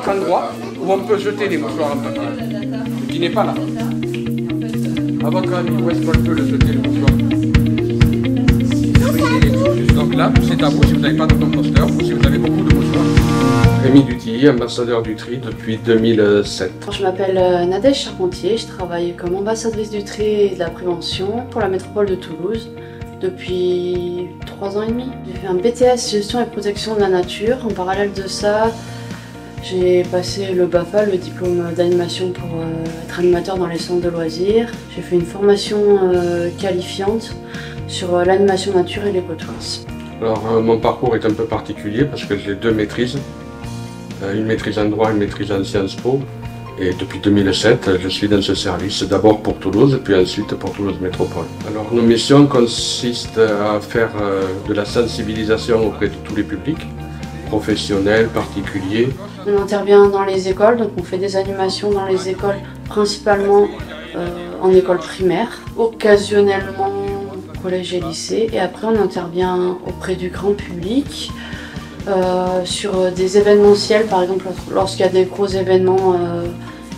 endroit où on peut jeter les mouchoirs en papier, ce qui n'est pas là. À votre avis, où est-ce qu'on peut le jeter le mouchoir? Donc là, c'est à vous si vous n'avez pas de composteur ou si vous avez beaucoup de mouchoirs. Rémi Dutilly, ambassadeur du tri depuis 2007. Je m'appelle Nadège Charpentier, je travaille comme ambassadrice du tri et de la prévention pour la métropole de Toulouse depuis 3 ans et demi. J'ai fait un BTS gestion et protection de la nature. En parallèle de ça, j'ai passé le BAFA, le diplôme d'animation pour être animateur dans les centres de loisirs. J'ai fait une formation qualifiante sur l'animation nature et l'écotourisme. Alors mon parcours est un peu particulier parce que j'ai 2 maîtrises. Une maîtrise en droit, une maîtrise en Sciences Po. Et depuis 2007, je suis dans ce service, d'abord pour Toulouse, puis ensuite pour Toulouse Métropole. Alors nos missions consistent à faire de la sensibilisation auprès de tous les publics, professionnels, particuliers. On intervient dans les écoles, donc on fait des animations dans les écoles, principalement en école primaire, occasionnellement collège et lycée, et après on intervient auprès du grand public sur des événementiels, par exemple lorsqu'il y a des gros événements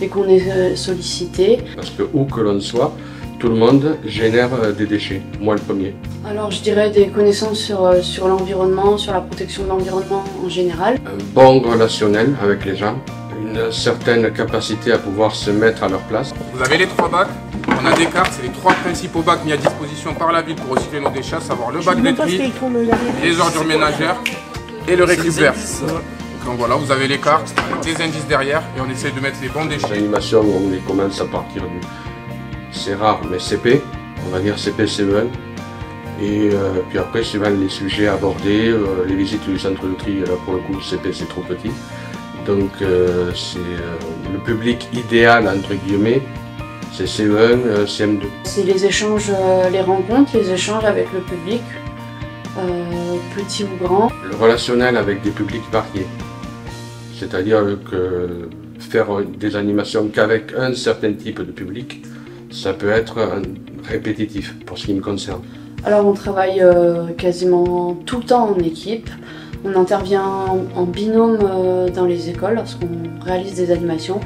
et qu'on est sollicité. Parce que où que l'on soit, tout le monde génère des déchets, moi le premier. Alors je dirais des connaissances sur l'environnement, sur la protection de l'environnement en général. Un bon relationnel avec les gens, une certaine capacité à pouvoir se mettre à leur place. Vous avez les 3 bacs, on a des cartes, c'est les 3 principaux bacs mis à disposition par la ville pour recycler nos déchets, à savoir le bac de tri, les ordures ménagères et le récupère. Donc voilà, vous avez les cartes, des indices derrière et on essaie de mettre les bons déchets. L'animation, on les commence à partir du, c'est rare, mais CP, on va dire CP, CE1. Et puis après, suivant les sujets abordés, les visites du centre de tri, là pour le coup, CP c'est trop petit. Donc c'est le public idéal, entre guillemets, c'est CE1, CM2. C'est les échanges, les rencontres, les échanges avec le public, petit ou grand. Le relationnel avec des publics variés. C'est-à-dire que faire des animations qu'avec un certain type de public, ça peut être répétitif pour ce qui me concerne. Alors on travaille quasiment tout le temps en équipe. On intervient en binôme dans les écoles lorsqu'on réalise des animations.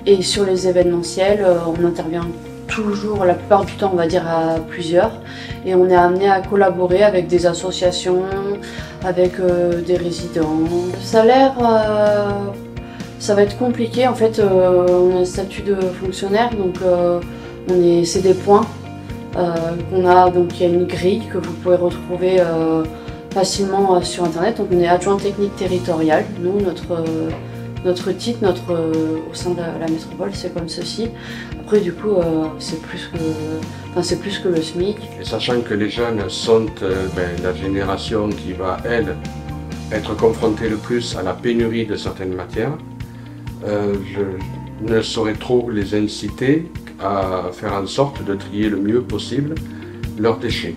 Et sur les événementiels, on intervient toujours, la plupart du temps on va dire à plusieurs. Et on est amené à collaborer avec des associations, avec des résidents. Le salaire, ça va être compliqué. En fait, on a un statut de fonctionnaire, donc c'est des points qu'on a. Donc il y a une grille que vous pouvez retrouver facilement sur internet. Donc on est adjoint technique territorial. Nous, notre titre, au sein de la métropole, c'est comme ceci. Après, du coup, c'est plus que le SMIC. Et sachant que les jeunes sont la génération qui va, elle, être confrontée le plus à la pénurie de certaines matières, je ne saurais trop les inciter à faire en sorte de trier le mieux possible leurs déchets.